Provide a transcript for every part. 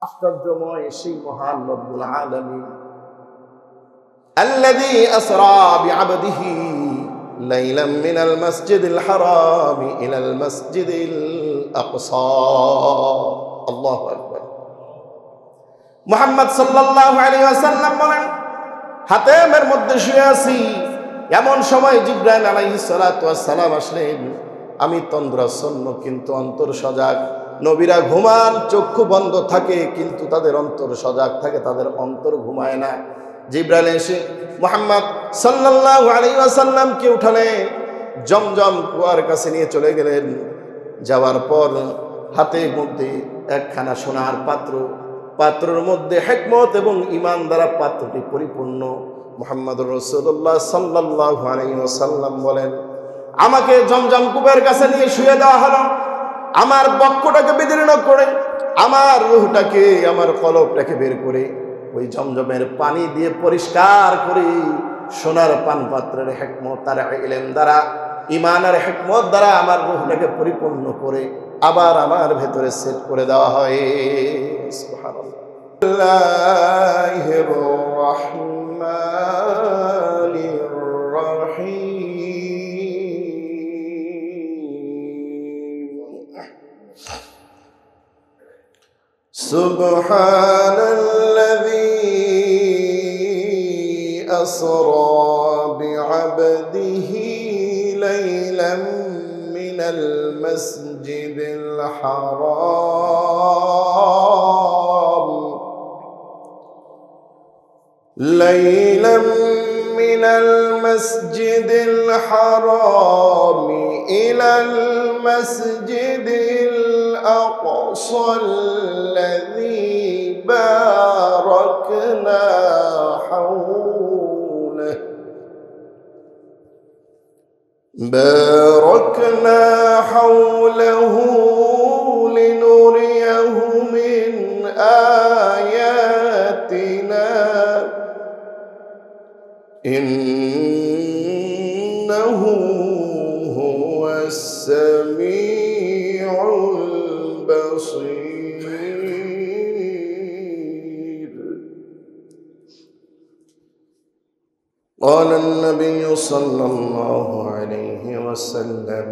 আশ্চর্যময় সেই মহান রব্বুল আলামিন الذي أسرى بعبده ليلا من المسجد الحرام إلى المسجد الأقصى الله أكبر মুহাম্মদ সাল্লাল্লাহু আলাইহি ওয়াসাল্লাম বলেন, হাতেমের মধ্যে শুয়ে আছি, এমন সময় জিবরাইল আলাইহিস সালাতু ওয়াস সালাম আসলেন। আমি তন্দ্রাচ্ছন্ন কিন্তু অন্তর সজাগ। নবীরা ঘুমান, চক্ষু বন্ধ থাকে কিন্তু তাদের অন্তর সজাগ থাকে, তাদের অন্তর ঘুমায় না। জিবরাইল এসে মুহাম্মদ সাল্লাল্লাহু আলাইহি ওয়াসাল্লামকে উঠালেন, জমজম কুয়ার কাছে নিয়ে চলে গেলেন। যাওয়ার পর হাতের মধ্যে একখানা সোনার পাত্র, পাত্রের মধ্যে হিকমত এবং ঈমান দ্বারা পাত্রটি পরিপূর্ণ। মুহাম্মদুর রাসূলুল্লাহ সাল্লাল্লাহু আলাইহি ওয়াসাল্লাম বলেন, আমাকে জমজম কূপের কাছে নিয়ে শুয়ে দেওয়া হলো। আমার বক্ষটাকে বিদীর্ণ করে, আমার রূহটাকে, আমার কলবটাকে বের করে ওই জমজমের পানি দিয়ে পরিষ্কার করে সোনার পান পাত্রের হিকমত আর ইলম দ্বারা, ঈমানের হিকমত দ্বারা আমার রূহটাকে পরিপূর্ণ করে আবার আমার ভেতরে সেট করে দেওয়া হয়। সুবহানাল্লাহ। আল্লাহুর রহমানির রহিম। সুবহানাল্লাযী আসরা বি'আবদিহি লাইলাম মিনাল মাসজিদিল হারাম লাইলাম মিনাল মাসজিদিল হারাম ইলাল মাসজিদিল আকসাল্লাযী বারাকনা হাওলাহু باركنا حوله لنريه من آياتنا إنه هو السميع البصير. قال النبي صلى الله عليه وسلم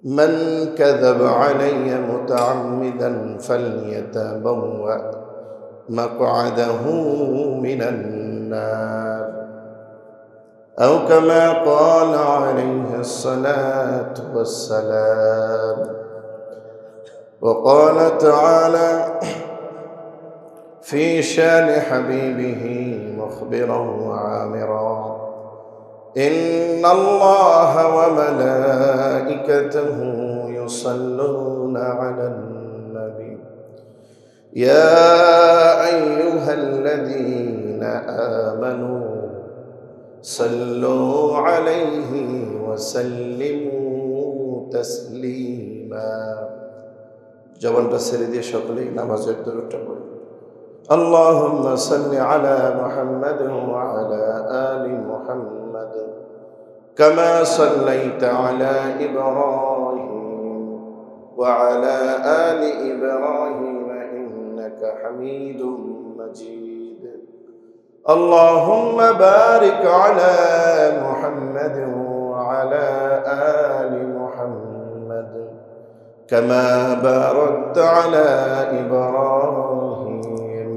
من كذب علي متعمدا فليتبوأ مقعده من النار أو كما قال عليه الصلاة والسلام. وقال تعالى في شان حبيبه مخبرا وعامرا إن الله وملائكته يصلون على النبي يا أيها الذين آمنوا صلوا عليه وسلموا تسليما. জবানটা ছেড়ে দিয়ে সকলেই নামাজের দরুদটা পড়ি। اللهم صل على محمد وعلى آل محمد كما صليت على إبراهيم وعلى آل إبراهيم إنك حميد مجيد. اللهم بارك على محمد وعلى آل محمد كما باركت على إبراهيم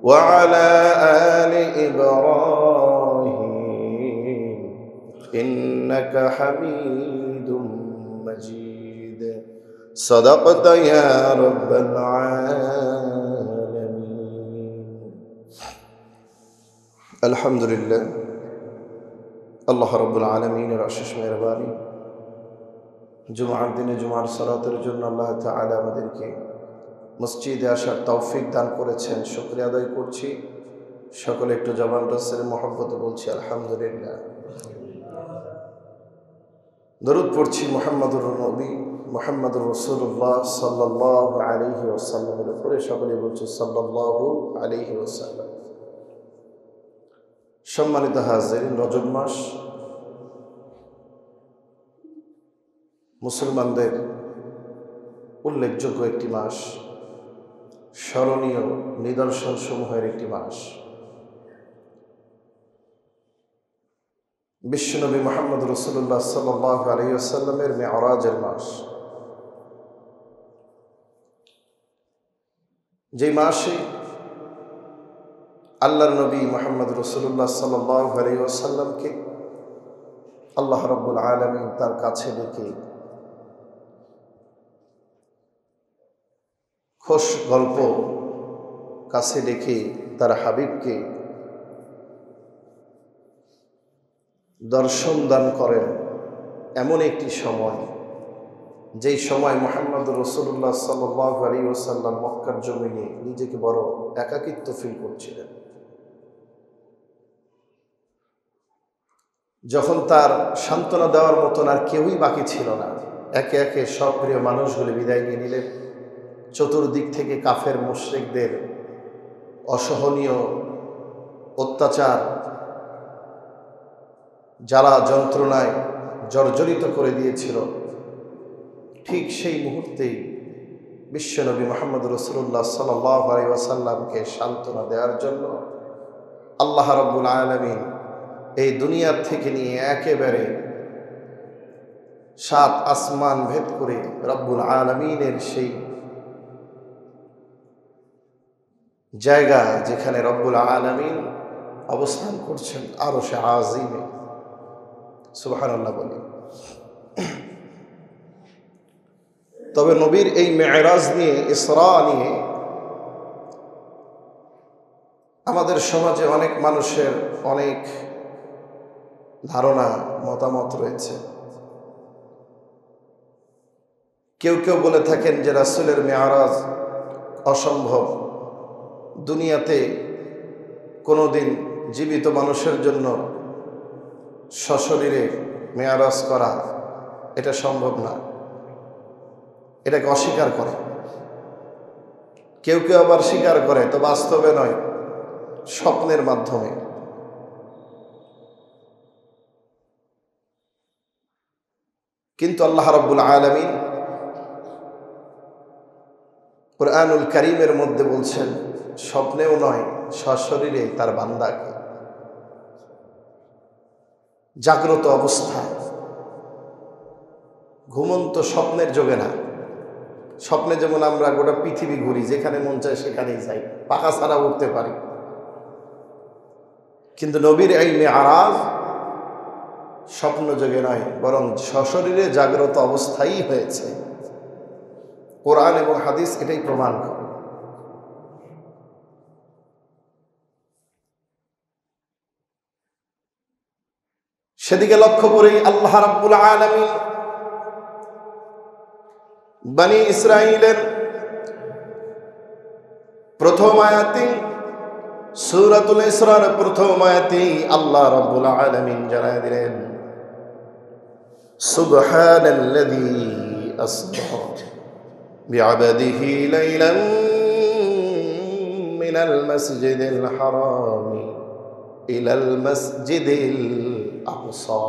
وعلى آل إبراهيم إنك حميد مجيد. صدقت يا رب العالمين. الحمد لله. الله رب العالمين অশেষ মেহেরবানি, জুমার দিনে জুমার সালাতের জন্য আল্লাহ তাআলা আমাদেরকে মসজিদে আসার তৌফিক দান করেছেন, শুকরিয়া আদায় করছি। সকলে একটু জবানটা ছেড়ে মহব্বতে বলছি আলহামদুলিল্লাহ। দরুদ পড়ছি মুহাম্মদুর নবী মুহাম্মদুর রাসূলুল্লাহ সাল্লাল্লাহু আলাইহি ওয়াসাল্লামের উপরে। সকলে বলছি সাল্লাল্লাহু আলাইহি ওয়াসাল্লাম। সম্মানিত হাজিরিন, রজব মাস মুসলমানদের উল্লেখযোগ্য একটি মাস, স্মরণীয় নিদর্শন সমূহের একটি মাস। বিশ্বনবী মুহাম্মদ রাসূলুল্লাহ সাল্লাল্লাহু আলাইহি ওয়াসাল্লামের মেরাজের মাস। যে মাসে আল্লাহর নবী মুহাম্মদ রাসূলুল্লাহ সাল্লাল্লাহু আলাইহি ওয়াসাল্লামকে আল্লাহ রাব্বুল আলামিন তার কাছে ডেকে খোশ গল্প কাছে ডেকে তার হাবিবকে দর্শন দান করেন এমন একটি সময়, যেই সময় মুহাম্মদ রাসূলুল্লাহ সাল্লাল্লাহু আলাইহি ওয়াসাল্লাম মক্কার জমিনে নিজেকে বড় একাকিত্ব ফিল করছিলেন। যখন তার সান্ত্বনা দেওয়ার মতন আর কেউই বাকি ছিল না, একে একে সব প্রিয় মানুষগুলি বিদায় নিয়ে নিলেন। চতুর্দিক থেকে কাফের মুশরিকদের অসহনীয় অত্যাচার, জ্বালা যন্ত্রণায় জর্জরিত করে দিয়েছিল। ঠিক সেই মুহূর্তেই বিশ্বনবী মুহাম্মদ রাসূলুল্লাহ সাল্লাল্লাহু আলাইহি ওয়াসাল্লামকে সান্ত্বনা দেওয়ার জন্য আল্লাহ রাব্বুল আলামিন এই দুনিয়ার থেকে নিয়ে একেবারে 7 আসমান ভেদ করে রব্বুল আলামিনের সেই জায়গা যেখানে রব্বুল আলামিন অবস্থান করছেন আরশে আজিমে, সুবহানাল্লাহ বলি। তবে নবীর এই মেরাজ নিয়ে, ইসরা নিয়ে আমাদের সমাজে অনেক মানুষের অনেক ধারণা, মতামত রয়েছে। কেউ কেউ বলে থাকেন যে রাসূলের মেরাজ অসম্ভব, দুনিয়াতে কোনোদিন জীবিত মানুষের জন্য সশরীরে মেরাজ করা এটা সম্ভব না, এটাকে অস্বীকার করে। কেউ কেউ আবার স্বীকার করে তো বাস্তবে নয়, স্বপ্নের মাধ্যমে। কিন্তু আল্লাহ রাব্বুল আলামিন কুরআনুল কারীমের মধ্যে বলছেন স্বপ্নেও নয়, সশরীরে তার বান্দাকে জাগ্রত অবস্থায়, ঘুমন্ত স্বপ্নের যোগে না। স্বপ্নে যেমন আমরা গোটা পৃথিবী ঘুরি, যেখানে মন চায় সেখানেই যাই, পাখা ছাড়া উঠতে পারি, কিন্তু নবীর এই মেরাজ স্বপ্ন যোগে নয়, বরং সশরীরে জাগ্রত অবস্থায় হয়েছে। কোরআন এবং হাদিস এটাই প্রমাণ করে। সেদিকে লক্ষ্য করেই আল্লাহ রাব্বুল আলামিন বনি ইসরাঈলের প্রথম আয়াতে, সূরাতুল ইসরার প্রথম আয়াতে আল্লাহ রাব্বুল আলামিন জানায় দিলেন, সুবহানাল্লাযী আসরা বিআবাদিহি লাইলান মিনাল মাসজিদিল হারাম ইলাল মাসজিদিল আকসা।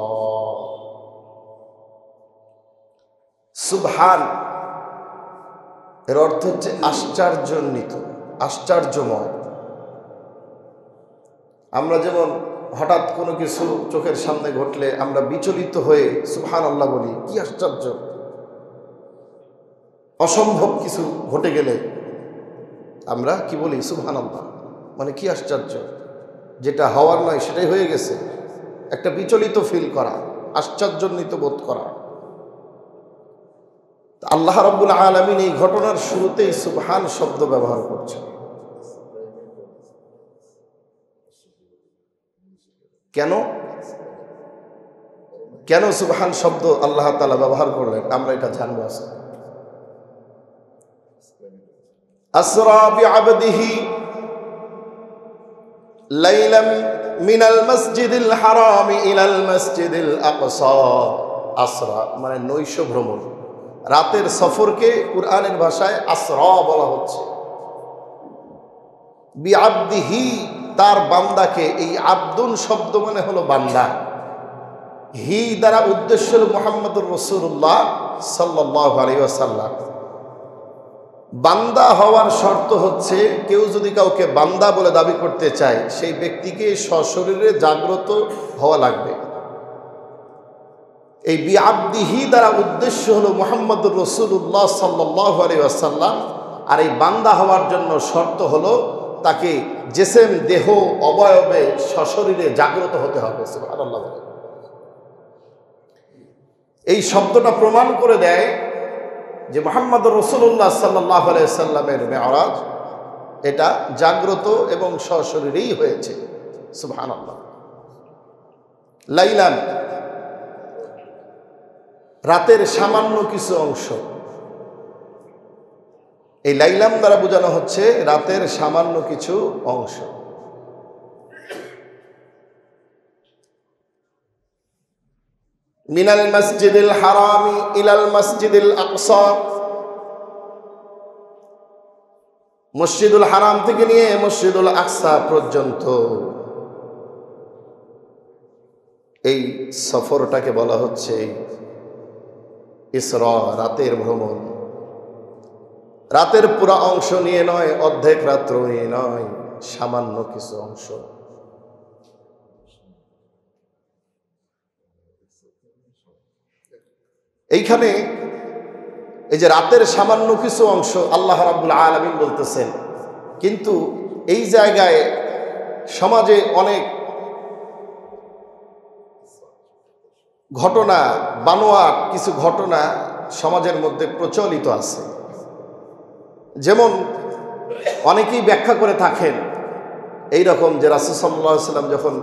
সুবহান এর অর্থ হচ্ছে আশ্চর্যান্বিত, আশ্চর্যময়। আমরা যেমন হঠাৎ কোনো কিছু চোখের সামনে ঘটলে আমরা বিচলিত হয়ে সুবহানাল্লাহ বলি, কি আশ্চর্য। অসম্ভব কিছু ঘটে গেলে আমরা কি বলি? সুবহানাল্লাহ, মানে কি আশ্চর্য, যেটা হওয়ার নয় সেটাই হয়ে গেছে। একটা বিচলিত ফিল করা, আশ্চর্যান্বিত বোধ করা। আল্লাহ রাব্বুল আলামিন এই ঘটনার শুরুতেই সুবহান শব্দ ব্যবহার করছেন। কেন কেন সুবহান শব্দ আল্লাহ তাআলা ব্যবহার করলেন আমরা এটা জানবো আজকে। আসরা বিআবদিহি লাইলাম মিনাল মাসজিদিল হারাম ইলাল মাসজিদিল আকসা। আসরা মানে নৈশ ভ্রমণ, রাতের সফরকে কুরআনের ভাষায় আসরা বলা হচ্ছে। বিআবদিহি তার বান্দাকে, এই আব্দুন শব্দ মানে হলো বান্দা, হি দ্বারা উদ্দেশ্য হল মুহাম্মদুর রাসূলুল্লাহ সাল্লাল্লাহু আলাইহি ওয়াসাল্লাম। বান্দা হওয়ার শর্ত হচ্ছে কেউ যদি কাউকে বান্দা বলে দাবি করতে চায় সেই ব্যক্তিকে সশরীরে জাগ্রত হওয়া লাগবে। এই বিআবদিহি দ্বারা উদ্দেশ্য হলো মুহাম্মদুর রাসূলুল্লাহ সাল্লাল্লাহু আলাইহি ওয়াসাল্লাম। আর এই বান্দা হওয়ার জন্য শর্ত হলো তাকে জিসম দেহ অবয়বে সশরীরে জাগ্রত হতে হবে। সুবহানাল্লাহ। এই শব্দটা প্রমাণ করে দেয় যে মুহাম্মদুর রাসূলুল্লাহ সাল্লাল্লাহু আলাইহি ওয়াসাল্লামের মেরাজ এটা জাগ্রত এবং সশরীরেই হয়েছে। সুবহানাল্লাহ। লাইলান, রাতের সামান্য কিছু অংশ। এই লাইলাম দ্বারা বোঝানো হচ্ছে রাতের সামান্য কিছু অংশ। মিনাল মসজিদিল হারামি ইলাল মসজিদিল আকসা, মসজিদুল হারাম থেকে নিয়ে মসজিদুল আকসা পর্যন্ত এই সফরটাকে বলা হচ্ছে ইসরা, রাতের ভ্রমণ। রাতের পুরো অংশ নিয়ে নয়, অর্ধেক রাত্র নিয়ে নয়, সামান্য কিছু অংশ। এইখানে এই যে রাতের সামান্য কিছু অংশ আল্লাহ রাব্বুল আলামিন বলতেছেন, কিন্তু এই জায়গায় সমাজে অনেক ঘটনা, বানোয়াট কিছু ঘটনা সমাজের মধ্যে প্রচলিত আছে। যেমন অনেকেই ব্যাখ্যা করে থাকেন এইরকম যে রাসূল সাল্লাল্লাহু আলাইহি ওয়াসাল্লাম যখন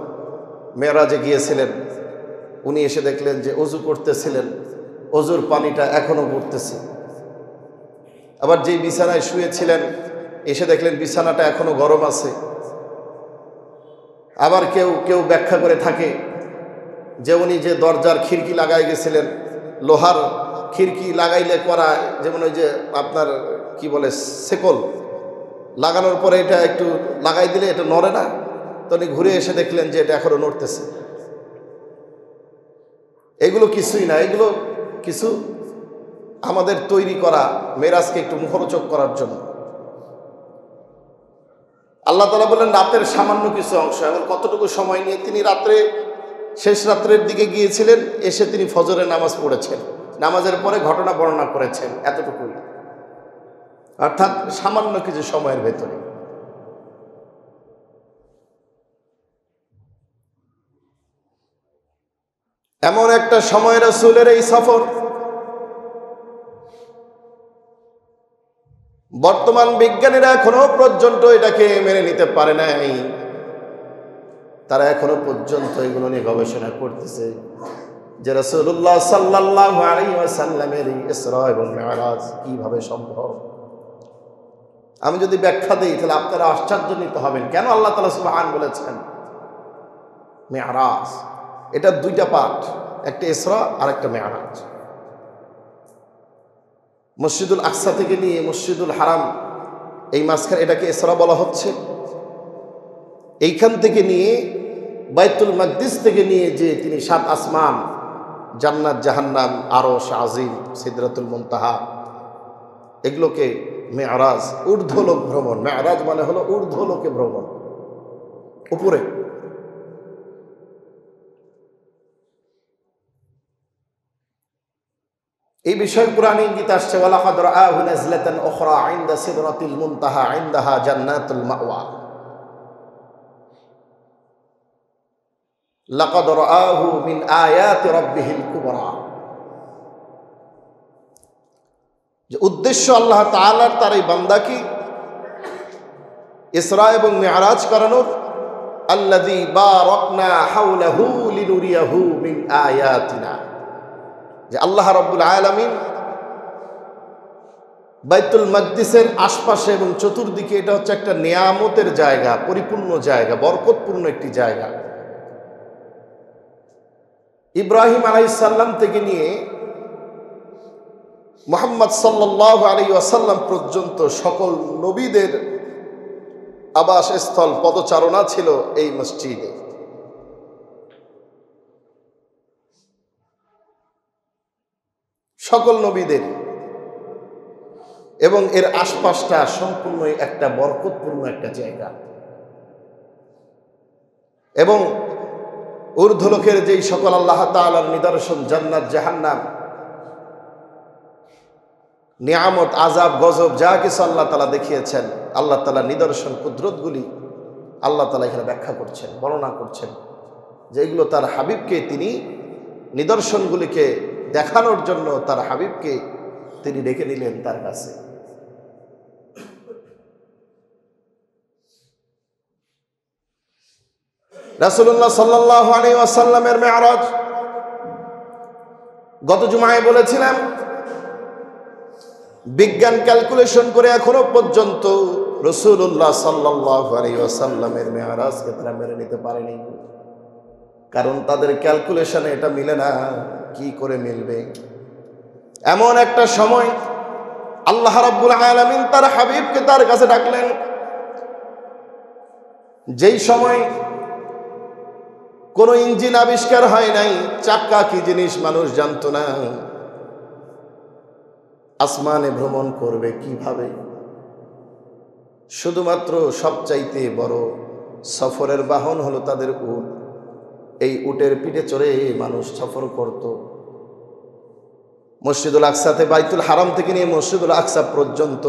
মেরাজে গিয়েছিলেন, উনি এসে দেখলেন যে ওযু করতেছিলেন, ওযুর পানিটা এখনো পড়তেছে। আবার যেই বিছানায় শুয়েছিলেন এসে দেখলেন বিছানাটা এখনো গরম আছে। আবার কেউ কেউ ব্যাখ্যা করে থাকে যে উনি যে দরজার খিড়কি লাগাই গেছিলেন, লোহার খিড়কি লাগাইলে করা, যেমন ওই যে আপনার কি বলে শেকল লাগানোর পরে এটা একটু লাগাই দিলে এটা নড়ে না, তো উনি ঘুরে এসে দেখলেন যে এটা এখনো নড়তেছে। এগুলো কিছুই না, এগুলো কিছু আমাদের তৈরি করা মেরাজকে একটু মুখরোচক করার জন্য। আল্লাহ তাআলা বললেন রাতের সামান্য কিছু অংশ। এবং কতটুকু সময় নিয়ে তিনি রাত্রে, শেষ রাত্রের দিকে গিয়েছিলেন, এসে তিনি ফজরের নামাজ পড়েছেন, নামাজের পরে ঘটনা বর্ণনা করেছেন, এতটুকুই। অর্থাৎ সামান্য কিছু সময়ের ভেতরে। এমন একটা সময় রাসূলের এই সফর, বর্তমান বিজ্ঞানীরা এখনো পর্যন্ত এটাকে মেনে নিতে পারে নাই। তারা এখনো পর্যন্ত এগুলো নিয়ে গবেষণা করতেছে যে রাসূলুল্লাহ সাল্লাল্লাহু আলাইহি ওয়াসাল্লামের ইসরা এবং মিরাজ কিভাবে সম্ভব। আমি যদি ব্যাখ্যা দিই তাহলে আপনারা আশ্চর্যান্বিত হবেন কেন আল্লাহ তাআলা সুবহান বলেছেন মিরাজ। এটা দুইটা পার্ট, একটা ইসরা আর একটা মিরাজ। মসজিদুল আকসা থেকে নিয়ে মসজিদুল হারাম, এই মাঝখানে এটাকে ইসরা বলা হচ্ছে। এইখান থেকে নিয়ে বাইতুল মাকদিস থেকে নিয়ে যে তিনি 7 আসমান, জান্নাত, জাহান্নাম, আরশ আজিম, সিদরাতুল মুনতাহা, এগুলোকে মেরাজ, ঊর্ধ্বলোক ভ্রমণ। মেরাজ মানে হলো ঊর্ধ্বলোকে ভ্রমণ, উপরে। এই বিষয় কোরআনে ইঙ্গিত আসছে, ওয়ালাকাদ রাআহু নাজলাতান উখরা ইনদা সিদরাতিল মুনতাহা ইনদাহা জান্নাতুল মাওয়া, লাকাদ রাআহু মিন আয়াতি রাব্বিহিল কুবরা। যে উদ্দেশ্য আল্লাহ তাআলার তার এই বান্দাকে ইসরা এবং মিরাজ করানোর, আল্লাযী বারাকনা হাওলাহু লিনুরিয়াহু মিন আয়াতিনা, যে আল্লাহ রাব্বুল আলামিন বাইতুল মাকদিসের আশপাশে এবং চতুর্দিকে, এটা হচ্ছে একটা নিয়ামতের জায়গা, পরিপূর্ণ জায়গা, বরকতপূর্ণ একটি জায়গা। ইব্রাহিম আলাইহিস সালাম থেকে নিয়ে মুহাম্মদ সাল্লাল্লাহু আলাইহি ওয়াসাল্লাম পর্যন্ত সকল নবীদের আবাসস্থল, পদচারণা ছিল এই মসজিদে। সকল নবীদের। এবং এর আশপাশটা সম্পূর্ণই একটা বরকতপূর্ণ একটা জায়গা। এবং ঊর্ধ্বলোকের যেই সকল আল্লাহ তাআলার নিদর্শন, জান্নাত জাহান্নাম, নিয়ামত, আযাব, গজব, যা কিছু আল্লাহ তাআলা দেখিয়েছেন, আল্লাহ তাআলা নিদর্শন, কুদরতগুলি আল্লাহ তাআলা এখানে ব্যাখ্যা করছেন, বর্ণনা করছেন, যেগুলো তার হাবিবকে তিনি নিদর্শনগুলিকে দেখানোর জন্য তার হাবিবকে তিনি ডেকে নিলেন তার কাছে। রাসূলুল্লাহ সাল্লাল্লাহু আলাইহি ওয়াসাল্লামের মেরাজ গত জুমায় বলেছিলাম, বিজ্ঞান ক্যালকুলেশন করে এখনো পর্যন্ত রাসূলুল্লাহ সাল্লাল্লাহু আলাইহি ওয়াসাল্লামের মেরাজকে তারা মেনে নিতে পারেনি। কারণ তাদের ক্যালকুলেশনে এটা মিলে না। কি করে মিলবে? এমন একটা সময় আল্লাহ রাব্বুল আলামিন তার হাবিবকে তার কাছে ডাকলেন, যেই সময় কোনো ইঞ্জিন আবিষ্কার হয় নাই, চাক্কা কি জিনিস মানুষ জানতো না, আসমানে ভ্রমণ করবে কিভাবে। শুধুমাত্র সবচাইতে বড় সফরের বাহন হলো তাদের উট। এই উটের পিঠে চড়ে মানুষ সফর করত। মসজিদুল আকসাতে, বাইতুল হারাম থেকে নিয়ে মসজিদুল আকসা পর্যন্ত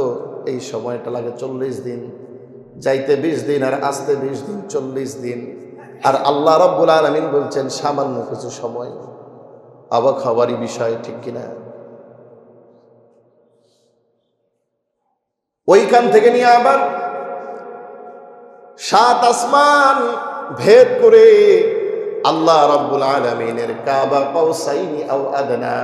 এই সময়টা লাগে 40 দিন, যাইতে 20 দিন আর আসতে 20 দিন, 40 দিন। আর আল্লাহ রাব্বুল আলামিন বলছেন সামান্য কিছু সময়। অবাক হওয়ারই বিষয়, ঠিক কিনা? ওইখান থেকে নিয়ে আবার 7 আসমান ভেদ করে আল্লাহ রাব্বুল আলামিনের কাবা কাউসাইনি আও আদনা,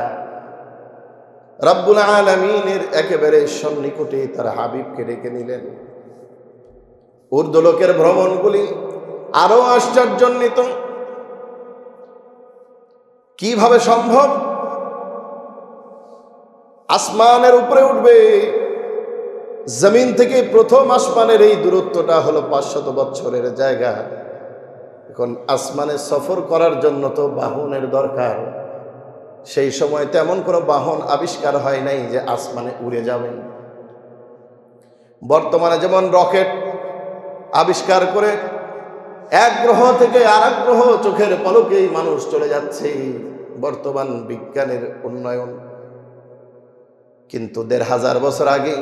রাব্বুল আলামিনের একেবারে সন্নিকটে তার হাবিবকে ডেকে নিলেন। ঊর্ধ্বলোকের ভ্রমণগুলি আরো আশ্চর্যান্বিত। কিভাবে সম্ভব? আসমানের উপরে উঠবে, জমিন থেকে প্রথম আসমানের এই দূরত্বটা হলো 500 বছরের জায়গা। এখন আসমানে সফর করার জন্য তো বাহনের দরকার। সেই সময় তেমন কোনো বাহন আবিষ্কার হয় নাই যে আসমানে উড়ে যাবেন। বর্তমানে যেমন রকেট আবিষ্কার করে এক গ্রহ থেকে আরেক গ্রহ চোখের পলকেই মানুষ চলে যাচ্ছে, বর্তমান বিজ্ঞানের উন্নয়ন। কিন্তু 1500 বছর আগে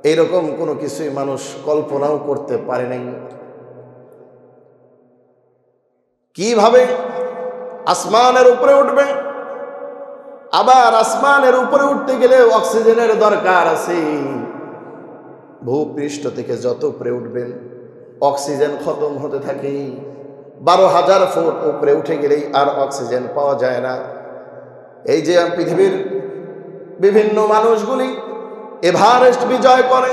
এইরকম কোনো কিছুই মানুষ কল্পনাও করতে পারে নাই। কিভাবে আসমানের উপরে উঠবে? আবার আসমানের উপরে উঠতে গেলে অক্সিজেনের দরকার আছে। ভূপৃষ্ঠ থেকে যত উপরে উঠবেন অক্সিজেন খতম হতে থাকে। 12,000 ফুট উপরে উঠে গেলেই আর অক্সিজেন পাওয়া যায় না। এই যে পৃথিবীর বিভিন্ন মানুষগুলি এভারেস্ট বিজয় করে,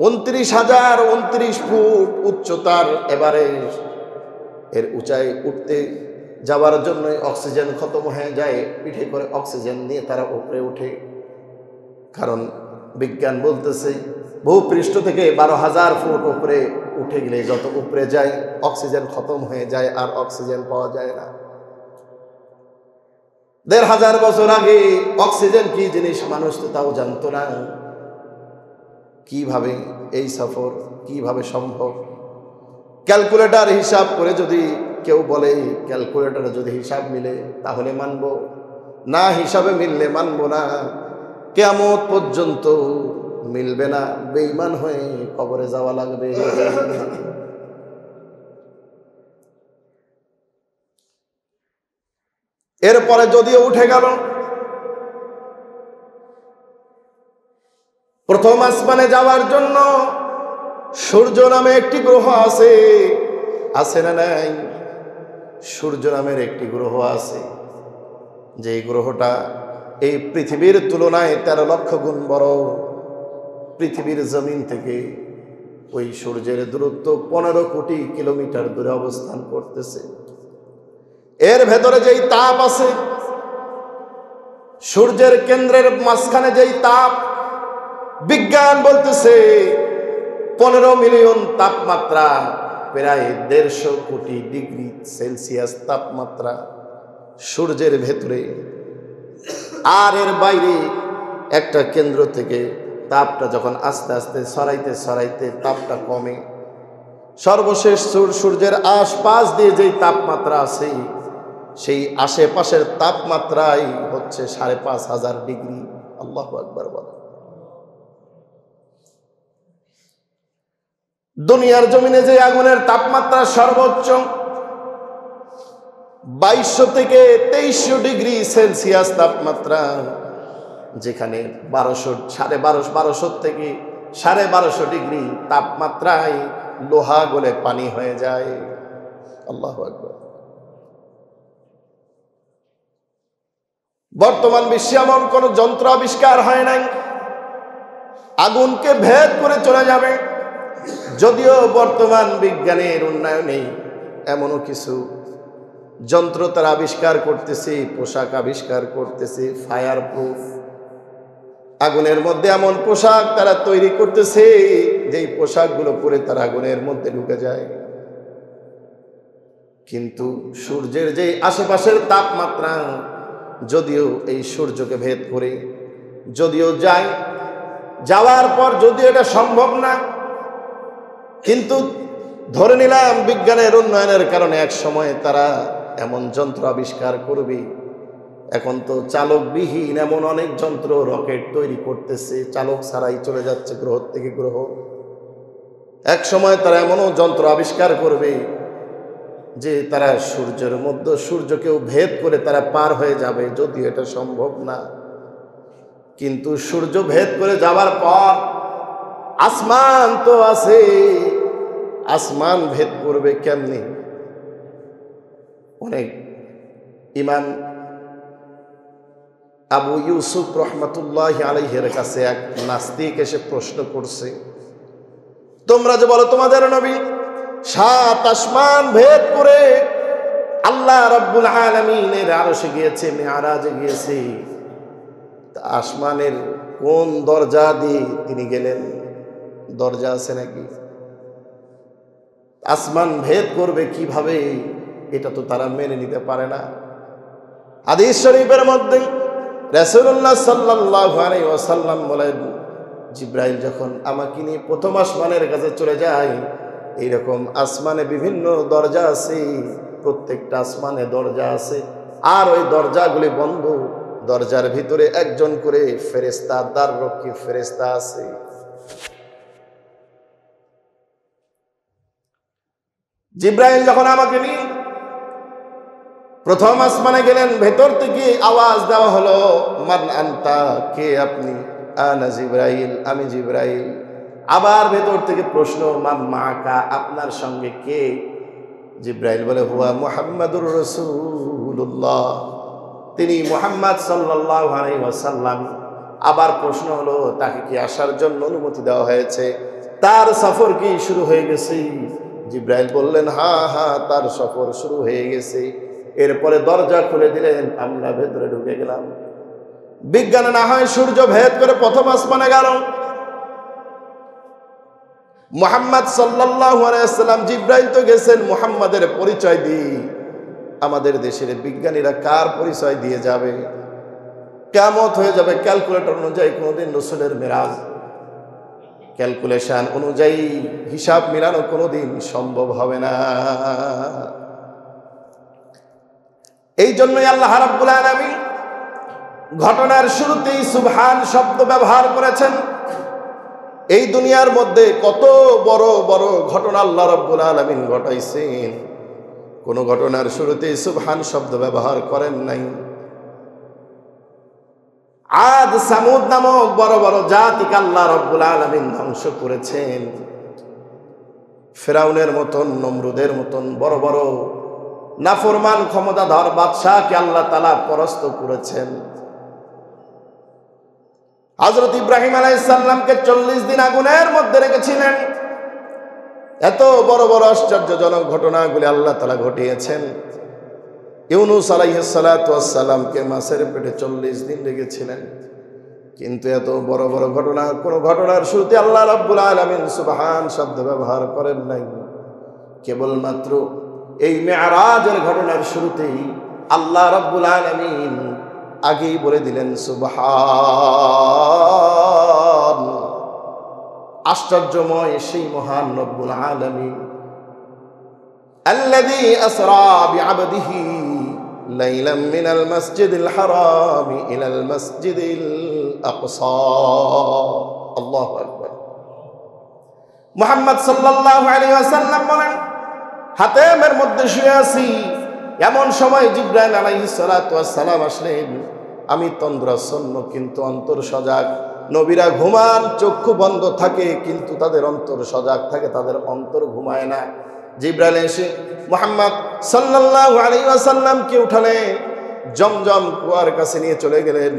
29,029 ফুট উচ্চতার এভারেস্ট, এর উঁচাই উঠতে যাওয়ার জন্য অক্সিজেন খতম হয়ে যায়। পিঠে করে অক্সিজেন নিয়ে তারা উপরে উঠে। কারণ বিজ্ঞান বলতেছে ভূপৃষ্ঠ থেকে 12,000 ফুট উপরে উঠে গেলে যত উপরে যায় অক্সিজেন খতম হয়ে যায়, আর অক্সিজেন পাওয়া যায় না। 1500 বছর আগে অক্সিজেন কি জিনিস মানুষ তো তাও জানতো না। কিভাবে এই সফর, কিভাবে সম্ভব? ক্যালকুলেটর হিসাব করে যদি কেউ বলে, ক্যালকুলেটরে যদি হিসাব মিলে তাহলে মানব, না হিসাবে মিললে মানব না। কিয়ামত পর্যন্ত মিলবে না, বেঈমান হয়ে কবরে যাওয়া লাগবে। এরপরে যদিও উঠে গেল, প্রথম আসমানে যাওয়ার জন্য সূর্য নামে একটি গ্রহ আছে। আছে না নাই? সূর্য নামের একটি গ্রহ আছে, যে গ্রহটা এই পৃথিবীর তুলনায় 13 লক্ষ গুণ বড়। পৃথিবীর জমিন থেকে ওই সূর্যের দূরত্ব 15 কোটি কিলোমিটার দূরে অবস্থান করতেছে। এর ভেতরে যেই তাপ আছে, সূর্যের কেন্দ্রের মাঝখানে যেই তাপ, বিজ্ঞান বলতেছে 15 মিলিয়ন তাপমাত্রা, প্রায় 150 কোটি ডিগ্রি সেলসিয়াস তাপমাত্রা সূর্যের ভেতরে। আর এর বাইরে একটা কেন্দ্র থেকে তাপটা যখন আস্তে আস্তে ছড়াইতে ছড়াইতে তাপটা কমে, সর্বশেষ সূর্যের আশপাশ দিয়ে যেই তাপমাত্রা আছে সেই আশেপাশের তাপমাত্রাই হচ্ছে ৫,৫০০ ডিগ্রি। আল্লাহু আকবার বলেন। দুনিয়ার জমিনে যে আগুনের তাপমাত্রা সর্বোচ্চ ২২০০ থেকে ২৩০০ ডিগ্রি সেলসিয়াস তাপমাত্রা, যেখানে ১২০০ থেকে ১২৫০ ডিগ্রি তাপমাত্রায় লোহা গলে পানি হয়ে যায়। আল্লাহু আকবার। বর্তমান বিশ্বে এমন কোন যন্ত্র আবিষ্কার হয় নাই আগুনকে ভেদ করে চলে যাবে। যদিও বর্তমান বিজ্ঞানের উন্নয়নে এমনও কিছু যন্ত্র তারা আবিষ্কার করতেছে, পোশাক আবিষ্কার করতেছে ফায়ার প্রুফ। আগুনের মধ্যে এমন পোশাক তারা তৈরি করতেছে যেই পোশাকগুলো পরে তারা আগুনের মধ্যে ঢুকে যায়। কিন্তু সূর্যের যে আশেপাশের তাপমাত্রা, যদিও এই সূর্যকে ভেদ করে যদিও যায়, যাওয়ার পর যদিও এটা সম্ভব না, কিন্তু ধরে নিলাম বিজ্ঞানের উন্নয়নের কারণে এক সময় তারা এমন যন্ত্র আবিষ্কার করবে। এখন তো চালকবিহীন এমন অনেক যন্ত্র, রকেট তৈরি করতেছে, চালক ছাড়াই চলে যাচ্ছে গ্রহ থেকে গ্রহ। এক সময় তারা এমনও যন্ত্র আবিষ্কার করবে যে তারা সূর্যের মধ্যে সূর্যকেও ভেদ করে তারা পার হয়ে যাবে, যদিও এটা সম্ভব না। কিন্তু সূর্য ভেদ করে যাওয়ার পর আসমান তো আছে, আসমান ভেদ করবে কেমনি? অনেক ইমাম আবু ইউসুফ রহমতুল্লাহি আলাইহির কাছে এক নাস্তিক এসে প্রশ্ন করছে, তোমরা যে বলো তোমাদের নবী ৭ আসমান ভেদ করে আল্লাহ রাব্বুল আলামিনের আরশে গিয়েছে, মিআরাজে গিয়েছে, তা আসমানের কোন দরজা দিয়ে তিনি গেলেন? দরজা আছে নাকি? আসমান ভেদ করবে কিভাবে? এটা তো তারা মেনে নিতে পারে না। হাদিস শরীফের মধ্যে রাসূলুল্লাহ সাল্লাল্লাহু আলাইহি ওয়াসাল্লাম বলেন, জিবরাইল যখন আমাকে নিয়ে প্রথম আসমানের কাছে চলে যায়, এইরকম আসমানে বিভিন্ন দরজা আছে, প্রত্যেকটা আসমানে দরজা আছে, আর ওই দরজাগুলি বন্ধ। দরজার ভিতরে একজন করে ফেরেশতা, দ্বাররক্ষী ফেরেশতা আছে। জিবরাইল যখন আমাকে নিয়ে প্রথম আসমানে গেলেন, ভেতর থেকে আওয়াজ দেওয়া হলো, মান আনতা, কে আপনি? আনা জিবরাইল, আমি জিবরাইল। আবার ভেতর থেকে প্রশ্ন, মান মাকা, আপনার সঙ্গে কে? জিবরাইল বলে, হুয়া মুহাম্মাদুর রাসূলুল্লাহ, তিনি মুহাম্মদ সাল্লাল্লাহু আলাইহি ওয়াসাল্লাম। আবার প্রশ্ন হলো, তাকে কি আসার জন্য অনুমতি দেওয়া হয়েছে? তার সফর কি শুরু হয়ে গেছে? জিবরাইল বললেন, হ্যাঁ হ্যাঁ, তার সফর শুরু হয়ে গেছে। এরপরে দরজা খুলে দিলেন, আমরা ভেতরে ঢুকে গেলাম। বিজ্ঞানে না হয় সূর্য ভেদ করে প্রথম আসমানে গেল, মুহাম্মদ সাল্লাল্লাহু আলাইহি ওয়াসাল্লাম, জিবরাইল তো গেছেন মুহাম্মাদের পরিচয় দিয়ে। আমাদের দেশের বিজ্ঞানীরা কার পরিচয় দিয়ে যাবে? কিয়ামত হয়ে যাবে। ক্যালকুলেটর অনুযায়ী কোনোদিন রাসূলের মেরাজ, ক্যালকুলেশন অনুযায়ী হিসাব মিলানো কোনোদিন সম্ভব হবে না। এই জন্যই আল্লাহ রাব্বুল আলামিন ঘটনার শুরুতেই সুবহান শব্দ ব্যবহার করেছেন। এই দুনিয়ার মধ্যে কত বড় বড় ঘটনা আল্লাহ রাব্বুল আলামিন ঘটাইছেন, কোন ঘটনার শুরুতেই সুবহান শব্দ ব্যবহার করেন নাই। আদ সামুদ নামক বড় বড় জাতিকে আল্লাহ রাব্বুল আলামিন ধ্বংস করেছেন। ফিরাউনের মতন, নমরুদের মতন বড় বড় নাফরমান ক্ষমতাধর বাদশাহকে আল্লাহ তাআলা পরাস্ত করেছেন। হযরত ইব্রাহিম আলাইহিস সালামকে 40 দিন আগুনের মধ্যে রেখেছিলেন। এত বড় বড় আশ্চর্যজনক ঘটনাগুলি আল্লাহ তাআলা ঘটিয়েছেন। ইউনূস আলাইহিস সালাতু ওয়াস সালামকে মাছের পেটে 40 দিন রেখেছিলেন। কিন্তু এত বড় বড় ঘটনা, কোন ঘটনার শুরুতে আল্লাহ রাব্বুল আলামিন সুবহান শব্দ ব্যবহার করেন নাই। কেবলমাত্র এই মেরাজের ঘটনার শুরুতেই আল্লাহ রাব্বুল আলামিন আগেই বলে দিলেন সুবহান। আশ্চর্যময় সেই মহান রব্বুল আলামিন আল্লাযী আসরা বিআবদিহি লাইলাম মিনাল মাসজিদিল হারামি ইলাল মাসজিদিল আকসা। আল্লাহু আকবার। মুহাম্মদ সাল্লাল্লাহু আলাইহি ওয়াসাল্লাম বলেন, হাতেমের মধ্যে শুয়ে আছি, এমন সময় জিবরাইল আলাইহিস সালাতু ওয়াস সালাম আসলেন। আমি তন্দ্রাচ্ছন্ন কিন্তু অন্তর সজাগ। নবীরা ঘুমান, চক্ষু বন্ধ থাকে কিন্তু তাদের অন্তর সজাগ থাকে, তাদের অন্তর ঘুমায় না। জিবরাইল এসে মুহাম্মদ সাল্লাল্লাহু আলাইহি ওয়াসাল্লামকে উঠালেন, জমজম কুয়ার কাছে নিয়ে চলে গেলেন।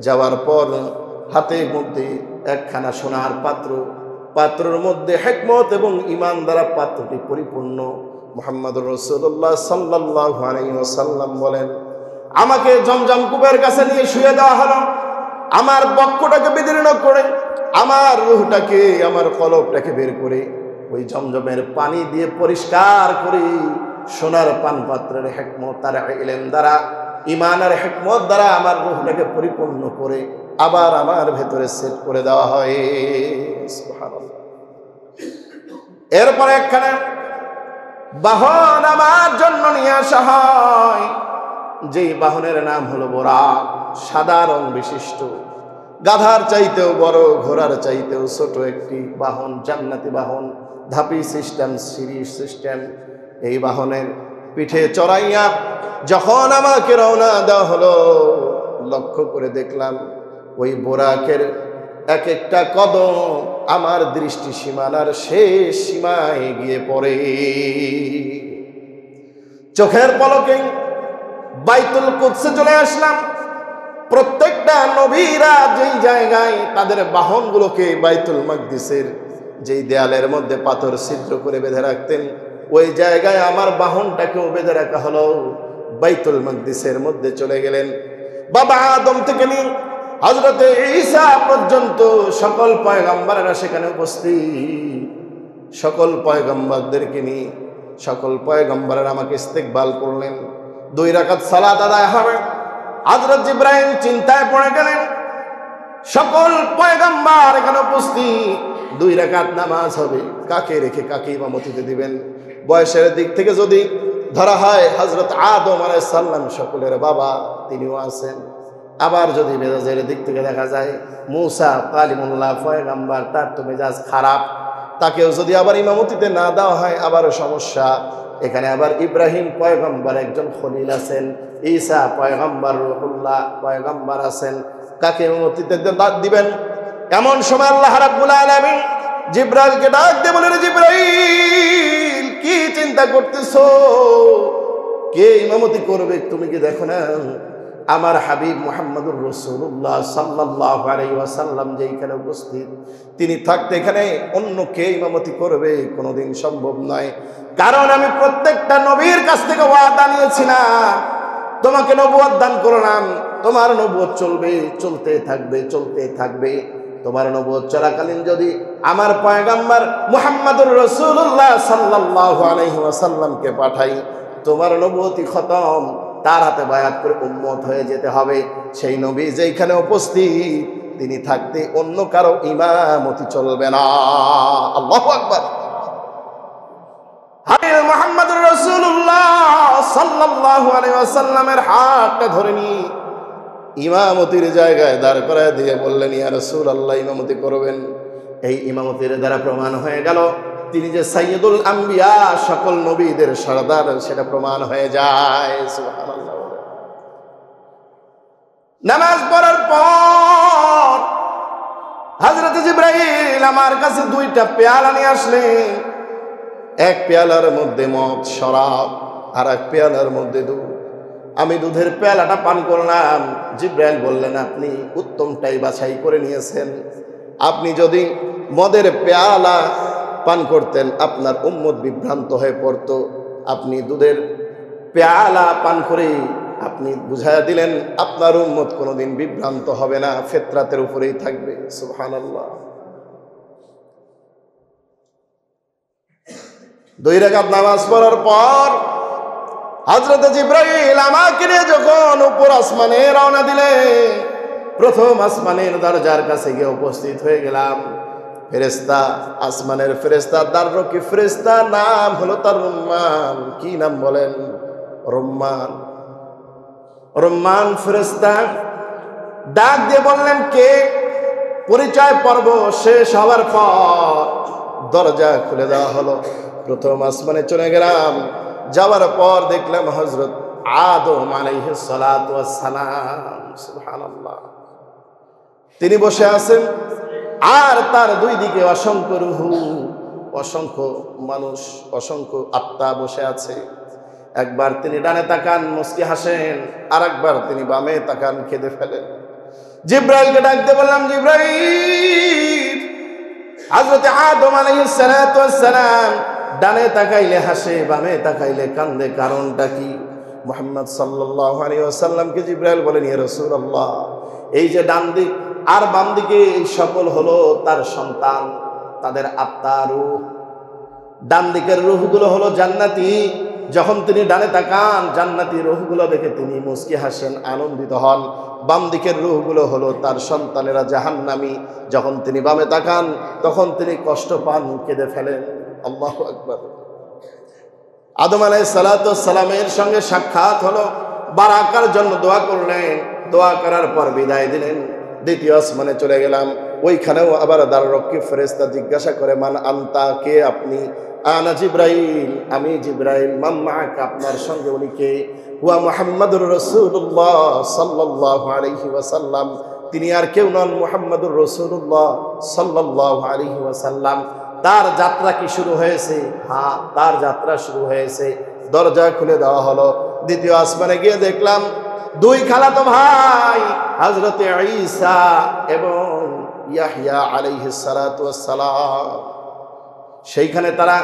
যাওয়ার পর হাতের মধ্যে একখানা সোনার পাত্র, পাত্রের মধ্যে হিকমত এবং ঈমান দ্বারা পাত্রটি পরিপূর্ণ। মুহাম্মদুর রাসূলুল্লাহ সাল্লাল্লাহু আলাইহি ওয়াসাল্লাম বলেন, আমাকে জমজম কূপের কাছে নিয়ে শুয়ে দেওয়া হলো। আমার বক্ষটাকে বিদীর্ণ করে, আমার রূহটাকে, আমার কলবটাকে বের করে ওই জমজমের পানি দিয়ে পরিষ্কার করে সোনার পান পাত্রের হিকমত আর ইলম দ্বারা, ঈমানের হিকমত দ্বারা আমার রূহটাকে পরিপূর্ণ করে আবার আমার ভেতরে সেট করে দেওয়া হয়। সুবহানাল্লাহ। এরপরে একখানা বাহন আমার জন্য নিয়ে আসা হয়, যেই বাহনের নাম হলো বোরাক, সাদা রং বিশিষ্ট, গাধার চাইতেও বড়, ঘোড়ার চাইতেও ছোট একটি বাহন, জান্নাতি বাহন, ধাপি সিস্টেম, সিঁড়ি সিস্টেম। এই বাহনের পিঠে চড়াইয়া যখন আমাকে রওনা দেওয়া হলো, লক্ষ্য করে দেখলাম ওই বোরাকের এক একটা কদম আমার দৃষ্টি সীমানার শেষ সীমায় গিয়ে পড়ে। চোখের পলকে বাইতুল কুদসে চলে আসলাম। প্রত্যেকটা নবীরা যেই জায়গায় তাদের বাহনগুলোকে বাইতুল মাকদিসের যেই দেয়ালের মধ্যে পাথর ছিদ্র করে বেঁধে রাখতেন, ওই জায়গায় আমার বাহনটাকেও বেঁধে রাখা হলো। বাইতুল মাকদিসের মধ্যে চলে গেলেন। বাবা আদম থেকে নিয়ে হযরতে ঈসা পর্যন্ত সকল পয়গম্বররা সেখানে উপস্থিত। সকল পয়গম্বরদেরকে নিয়ে সকল পয়গম্বররা আমাকে ইস্তেকবাল করলেন। 2 রাকাত সালাত আদায় হবে। হযরত জিবরাইল চিন্তায় পড়ে গেলেন, সকল পয়গম্বর এখানে উপস্থিত, 2 রাকাত নামাজ হবে, কাকে রেখে কাকে ইমামতিতে দিবেন? বয়সের দিক থেকে যদি ধরা হয় হযরত আদম আলাইহিস সালাম সকলের বাবা, তিনিও আছেন। আবার যদি মেজাজের দিক থেকে দেখা যায় মূসা কালিমুল্লাহ পয়গম্বর, তার তো মেজাজ খারাপ, তাকেও যদি আবার ইমামতিতে না দেওয়া হয় আবারও সমস্যা। এখানে আবার ইব্রাহিম পয়গম্বর একজন খলিল আছেন, ঈসা পয়গম্বর রূহুল্লাহ পয়গম্বর আছেন, কাকে ইমামতিতে দিবেন? এমন সময় আল্লাহ রাব্বুল আলামিন জিবরাইলকে ডাক দিয়ে বলেন, জিবরাইল কি চিন্তা করতেছো? কে ইমামতি করবে তুমি কি দেখো না আমার হাবিব মুহাম্মদুর রাসূলুল্লাহ সাল্লাল্লাহু আলাইহি ওয়াসাল্লাম যেখানে উপস্থিত, তিনি থাকতে এখানে অন্য কে ইমামতি করবে? কোনোদিন সম্ভব নয়। কারণ আমি প্রত্যেকটা নবীর কাছ থেকে ওয়াদা নিয়েছিলাম, তোমাকে নবুয়ত দান করলাম, তোমার নবুয়ত চলবে, চলতে থাকবে, চলতে থাকবে। তোমার নবুয়ত চলাকালীন যদি আমার পয়গম্বর মুহাম্মদুর রাসূলুল্লাহ সাল্লাল্লাহু আলাইহি ওয়াসাল্লামকে পাঠাই, তোমার নবুয়তি খতম, তার হাতে বায়াত করে উম্মত হয়ে যেতে হবে। সেই নবী যেখানে উপস্থিত, তিনি থাকতে অন্য কারো ইমামতি চলবে না। আল্লাহু আকবার। হাবিব মুহাম্মদুর রাসূলুল্লাহ সাল্লাল্লাহু আলাইহি ওয়াসাল্লামের হাতটা ধরে নিয়ে ইমামতির জায়গায় দাঁড় করায় দিয়ে বললেন, ইয়া রাসূলুল্লাহ ইমামতি করবেন। এই ইমামতির দ্বারা প্রমাণ হয়ে গেল তিনি যে সাইয়্যিদুল আম্বিয়া, সকল নবীদের সরদার, সেটা প্রমাণ হয়ে যায়। সুবহানাল্লাহ। নামাজ পড়ার পর হযরত জিবরাইল আমার কাছে 2টা পেয়ালা নিয়ে আসলেন। এক পেয়ালার মধ্যে মদ শরাব, আর এক পেয়ালার মধ্যে দুধ। আমি দুধের পেয়ালাটা পান করলাম। জিবরাইল বললেন, আপনি উত্তমটাই বাছাই করে নিয়েছেন। আপনি যদি মদের পেয়ালা পান করতেন আপনার উম্মত বিভ্রান্ত হয়ে পড়তো। আপনি দুধের পেয়ালা পান করে আপনি বুঝাইয়া দিলেন আপনার উম্মত কোনোদিন বিভ্রান্ত হবে না, ফিতরাতের উপরেই থাকবে। সুবহানাল্লাহ। 2 রাকাত নামাজ পড়ার পর হযরত জিবরাইল আমাকে নিয়ে যখন উপর আসমানে রওনা দিলেন, প্রথম আসমানের দরজার কাছে গিয়ে উপস্থিত হয়ে গেলাম। ফেরেশতা, আসমানের ফেরেশতা, দাররকি ফেরেশতা, নাম হলো তার রুম্মান। কি নাম বলেন? রুম্মান। রুম্মান ফেরেশতা ডাক দিয়ে বললেন, কে? পরিচয় পর্ব শেষ হওয়ার পর দরজা খুলে দেওয়া হলো। প্রথম আসমানে চলে গেলাম। যাওয়ার পর দেখলাম হযরত আদম আলাইহিস সালাতু ওয়াস সালাম, সুবহানাল্লাহ, তিনি বসে আছেন। আর তার দুই দিকে অসংখ্য রূহ, অসংখ্য মানুষ, অসংখ্য আত্মা বসে আছে। একবার তিনি ডানে তাকান, মুস্কি হাসেন, আর একবার তিনি বামে তাকান, কেঁদে ফেলেন। জিব্রাইলকে ডাক দিয়ে বললাম, জিব্রাইল, হযরত আদম আলাইহিস সালাতু ওয়াস সালাম ডানে তাকাইলে হাসে, বামে তাকাইলে কান্দে, কারণটা কি? মুহাম্মদ সাল্লাল্লাহু আলাইহি ওয়াসাল্লামকে জিব্রাইল বলেন, ইয়া রাসূলুল্লাহ, এই যে ডান দিক আর বাম দিকে এই সকল হলো তার সন্তান, তাদের আত্মা, রূহ। ডান দিকের রূহগুলো হলো জান্নাতি। যখন তিনি ডানে তাকান, জান্নাতি রূহগুলো দেখে তিনি মুস্কি হাসেন, আনন্দিত হন। বাম দিকের রূহগুলো হলো তার সন্তানেরা, জাহান্নামী। যখন তিনি বামে তাকান, তখন তিনি কষ্ট পান, কেঁদে ফেলেন। আল্লাহু আকবার। আদম আলাইহিস সালাতু ওয়াস সালামের সঙ্গে সাক্ষাৎ হলো, বারাকার জন্য দোয়া করলেন। দোয়া করার পর বিদায় দিলেন। দ্বিতীয় আসমানে চলে গেলাম। ওইখানেও আবার দাররকি ফেরেশতা জিজ্ঞাসা করে, মান আনতা, কে আপনি? আনা জিব্রাইল, আমি জিব্রাইল। মান মাআকা, আপনার সঙ্গে উনি কে? হুয়া মুহাম্মাদুর রাসূলুল্লাহ সাল্লাল্লাহু আলাইহি ওয়াসাল্লাম, তিনি আর কেউ নন, মুহাম্মাদুর রাসূলুল্লাহ সাল্লাল্লাহু আলাইহি ওয়াসাল্লাম। তার যাত্রা কি শুরু হয়েছে? হ্যাঁ, তার যাত্রা শুরু হয়েছে। দরজা খুলে দেওয়া হলো। দ্বিতীয় আসমানে গিয়ে দেখলাম দুই খালাতো ভাই, হযরত ঈসা এবং ইয়াহইয়া আলাইহিস সালাতু ওয়াস সালাম। সেইখানে তারা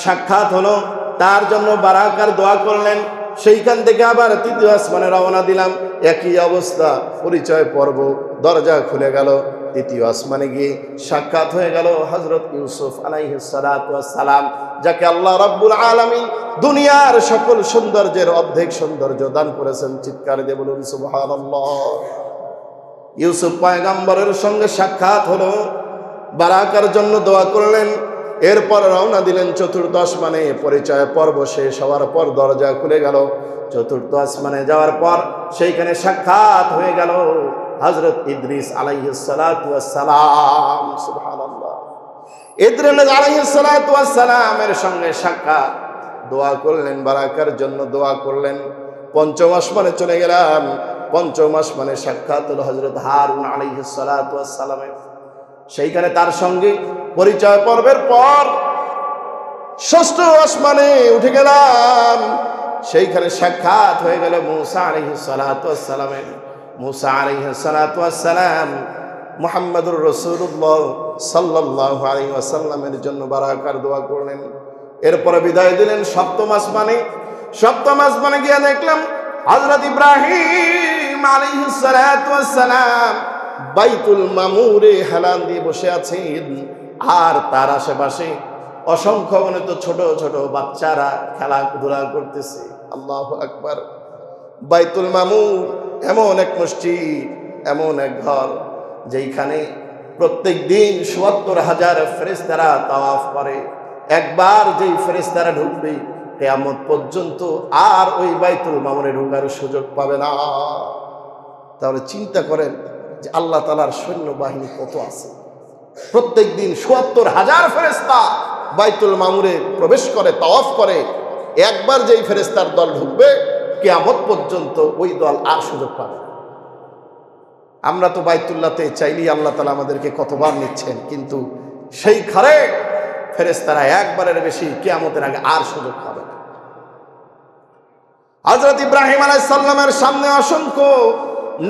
সাক্ষাৎ হলো, তার জন্য বারাকার দোয়া করলেন। সেইখান থেকে আবার তৃতীয় আসমানে রওনা দিলাম। একই অবস্থা, পরিচয় পর্ব, দরজা খুলে গেল। তৃতীয় আসমানে গিয়ে সাক্ষাৎ হয়ে গেল হযরত ইউসুফ আলাইহিস সালাতু ওয়াস সালাম, যাকে আল্লাহ রাব্বুল আলামিন দুনিয়ার সকল সৌন্দর্যের অর্ধেক সৌন্দর্য দান করেছেন। চিৎকার দিয়ে বলুন সুবহানাল্লাহ। ইউসুফ পয়গম্বরের সঙ্গে সাক্ষাৎ হলো, বারাকার জন্য দোয়া করলেন। এরপর রওনা দিলেন চতুর্থ আসমানে। পরিচয় পর্ব শেষ হওয়ার পর দরজা খুলে গেল। চতুর্থ আসমানে যাওয়ার পর সেইখানে সাক্ষাৎ হয়ে গেল হযরত ইদ্রিস আলাইহিস সালাতু ওয়াস সালাম, সুবহানাল্লাহ। ইদ্রিস আলাইহিস সালাতু ওয়াস সালামের সঙ্গে সাক্ষাৎ, দোয়া করলেন, বারাকার জন্য দোয়া করলেন। পঞ্চম আসমানে চলে গেলাম। পঞ্চম আসমানে সাক্ষাৎ হলো হযরত হারুন আলাইহিস সালাতু ওয়াস সালামের। সেইখানে তার সঙ্গে পরিচয় পর্বের পর ষষ্ঠ আসমানে উঠে গেলাম। সেইখানে সাক্ষাৎ হয়ে গেল মূসা আলাইহিস সালাতু ওয়াস সালামের। মূসা আলাইহিস সালাতু ওয়াস সালাম মুহাম্মাদুর রাসূলুল্লাহ সাল্লাল্লাহু আলাইহি ওয়াসাল্লামের জন্য বারাকার দোয়া করলেন। এরপরে বিদায় দিলেন সপ্তম আসমানে। সপ্তম আসমানে গিয়ে দেখলাম হযরত ইব্রাহিম আলাইহিস সালাতু ওয়াস সালাম বাইতুল মামুরে হেলান দিয়ে বসে আছেন। আর তার আশেপাশে অসংখ্য অগণিত ছোট ছোট বাচ্চারা খেলাধুলা করতেছে। আল্লাহু আকবার। বাইতুল মামুর এমন এক মসজিদ, এমন এক ঘর, যেইখানে প্রত্যেক দিন ৭৭,০০০ ফেরেশতারা তাওয়াফ করে। একবার যেই ফেরেশতারা ঢুকবে, কিয়ামত পর্যন্ত আর ওই বাইতুল মামুরে ঢোকার সুযোগ পাবে না। তাহলে চিন্তা করেন যে আল্লাহ তাআলার সৈন্য বাহিনী কত আছে। প্রত্যেক দিন ৭৭,০০০ ফেরেশতা বাইতুল মামুরে প্রবেশ করে, তাওয়াফ করে। একবার যেই ফেরেশতার দল ঢুকবে, কিয়ামত পর্যন্ত ওই দল আর সুযোগ পাবে না। আমরা তো বাইতুল্লাহতে চাইলেই আল্লাহ তাআলা আমাদেরকে কতবার নিচ্ছেন, কিন্তু সেই ঘরে ফেরেশতারা একবারের বেশি কিয়ামতের আগে আর সুযোগ পাবে না। হযরত ইব্রাহিম আলাইহিস সালামের সামনে অসংখ্য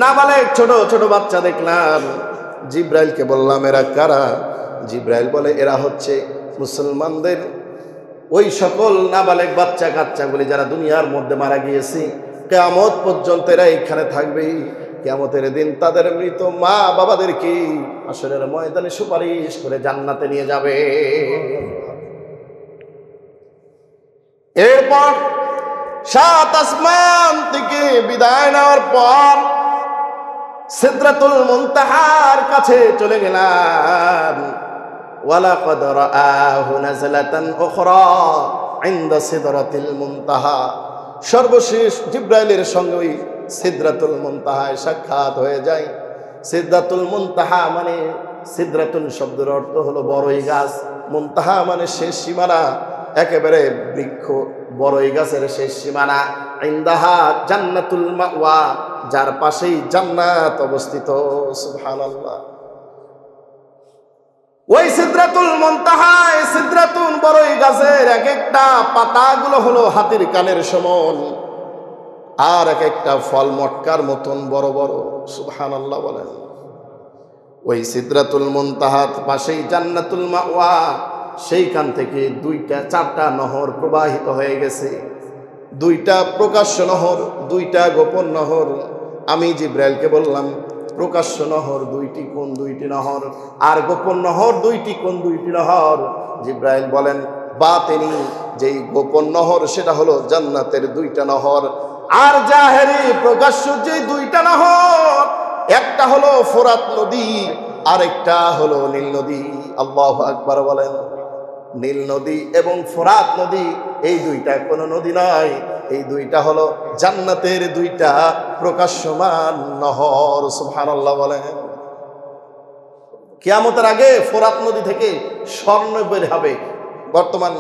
নাবালেগ ছোট ছোট বাচ্চা দেখলাম। জিব্রাইলকে বললাম, এরা কারা? জিব্রাইল বলে, এরা হচ্ছে মুসলমানদের ওই সকল নাবালেগ বাচ্চা কাচ্চাগুলি যারা দুনিয়ার মধ্যে মারা গিয়েছে, কিয়ামত পর্যন্ত এরা এখানে থাকবে। কিয়ামতের দিন তাদের মৃত মা বাবাদেরকে হাসরের ময়দানে সুপারিশ করে জান্নাতে নিয়ে যাবে। এরপর সাত আসমান থেকে বিদায় নেওয়ার পর সিদরাতুল মুনতাহার কাছে চলে গেলাম। ওয়ালাকাদ রাআহু নাযলাতান উখরা ইনদা সিদরাতিল মুনতাহা। সর্বশেষ জিবরাইলের সঙ্গে ওই সিদরাতুল মুনতাহায় সাক্ষাৎ হয়ে যায়। সিদরাতুল মুনতাহা মানে সিদরাতুল শব্দের অর্থ হলো বড়ই গাছ, মুনতাহা মানে শেষ সীমানা, একেবারে বৃক্ষ বড়ই গাছের শেষ সীমানা। ইনদাহা জান্নাতুল মাওয়া, যার পাশেই জান্নাত অবস্থিত। সুবহানাল্লাহ। ওই সিদরাতুল মুনতাহায় সিদরাতুল বড়ই গাছের এক একটা পাতাগুলো হলো হাতির কানের সমান, আর এক একটা ফল মটকার মতন বড় বড়। সুবহানাল্লাহ বলেন। ওই সিদরাতুল মুনতাহার পাশেই জান্নাতুল মাওয়া, সেইখান থেকে দুইটা চারটা নহর প্রবাহিত হয়ে গেছে। দুইটা প্রকাশ্য নহর, দুইটা গোপন নহর। আমি জিবরাইলকে বললাম, প্রকাশ্য নহর দুইটি, কোন দুইটি নহর? আর গোপন নহর দুইটি, কোন দুইটি নহর? জিবরাইল বলেন, বাতিনি, যেই গোপন নহর সেটা হলো জান্নাতের দুইটা নহর। আর জাহেরি প্রকাশ্য যে দুইটা নহর, একটা হলো ফোরাত নদী, আরেকটা হলো নীল নদী। আল্লাহু আকবার বলেন। নীল নদী এবং ফোরাত নদী এই দুইটা কোনো নদী নয়, এই দুইটা হলো জান্নাতের দুইটা প্রকাশ্যমান নহর। সুবহানাল্লাহ বলেন। কিয়ামতের আগে ফোরাত নদী থেকে স্বর্ণ বের হবে। বর্তমান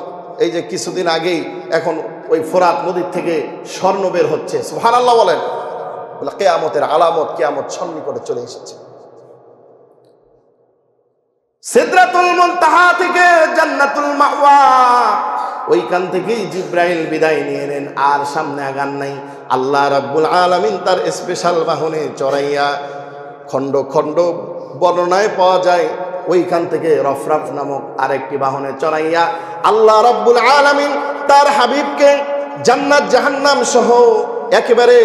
এই যে কিছুদিন আগেই এখন ওই ফোরাত নদীর থেকে স্বর্ণ বের হচ্ছে। সুবহানাল্লাহ বলেন। কিয়ামতের আলামত, কিয়ামত সন্নিকটে চলে এসেছে। সিদরাতুল মুনতাহা থেকে জান্নাতুল মাওয়া, ওইখান থেকেই জিবরাইল বিদায় নিয়ে নেন, আর সামনে আগান নাই। আল্লাহ রাব্বুল আলামিন তার স্পেশাল বাহনে চড়াইয়া, খণ্ড খণ্ড বর্ণনায় পাওয়া যায়, ওইখান থেকে রফরাফ নামক আরেকটি বাহনে চড়াইয়া আল্লাহ রাব্বুল আলামিন তার হাবিবকে জান্নাত জাহান্নাম সহ একেবারে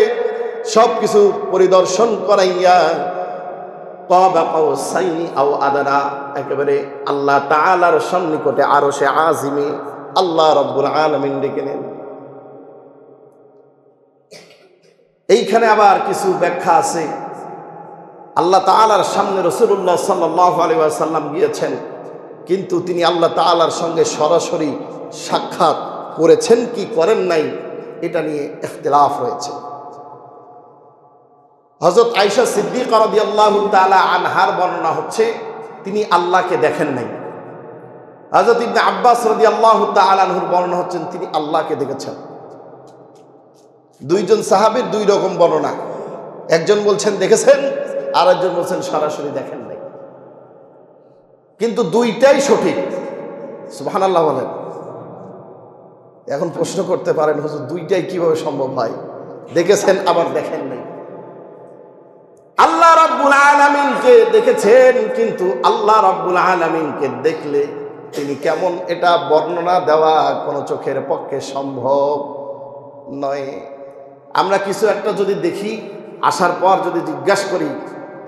সবকিছু পরিদর্শন করাইয়া একেবারে আল্লাহ তাআলার সন্নিকটে আরশে আজিমে আল্লাহ রাব্বুল আলামিন ডেকে নেন। এইখানে আবার কিছু ব্যাখ্যা আছে। আল্লাহ তাআলার সামনে রাসূলুল্লাহ সাল্লাল্লাহু আলাইহি ওয়াসাল্লাম গিয়েছেন, কিন্তু তিনি আল্লাহ তাআলার সঙ্গে সরাসরি সাক্ষাৎ করেছেন কি করেন নাই, এটা নিয়ে ইখতিলাফ রয়েছে। হযরত আয়েশা সিদ্দিকা রাদিয়াল্লাহু তাআলা আনহার বর্ণনা হচ্ছে তিনি আল্লাহকে দেখেন নাই। হযরত ইবনে আব্বাস রাদিয়াল্লাহু তাআলা আনহুর বর্ণনা হচ্ছেন তিনি আল্লাহকে দেখেছেন। দুইজন সাহাবীর দুই রকম বর্ণনা, একজন বলছেন দেখেছেন, আর একজন বলছেন সরাসরি দেখেন নাই। কিন্তু দুইটাই সঠিক। সুবহানাল্লাহ বলেন। এখন প্রশ্ন করতে পারেন, হুজুর দুইটাই কিভাবে সম্ভব হয়? দেখেছেন আবার দেখেন নাই। আল্লাহ রাব্বুল আলামিনকে দেখেছেন, কিন্তু আল্লাহ রাব্বুল আলামিনকে দেখলে তিনি কেমন, এটা বর্ণনা দেওয়া কোনো চোখের পক্ষে সম্ভব নয়। আমরা কিছু একটা যদি দেখি, আসার পর যদি জিজ্ঞাসা করি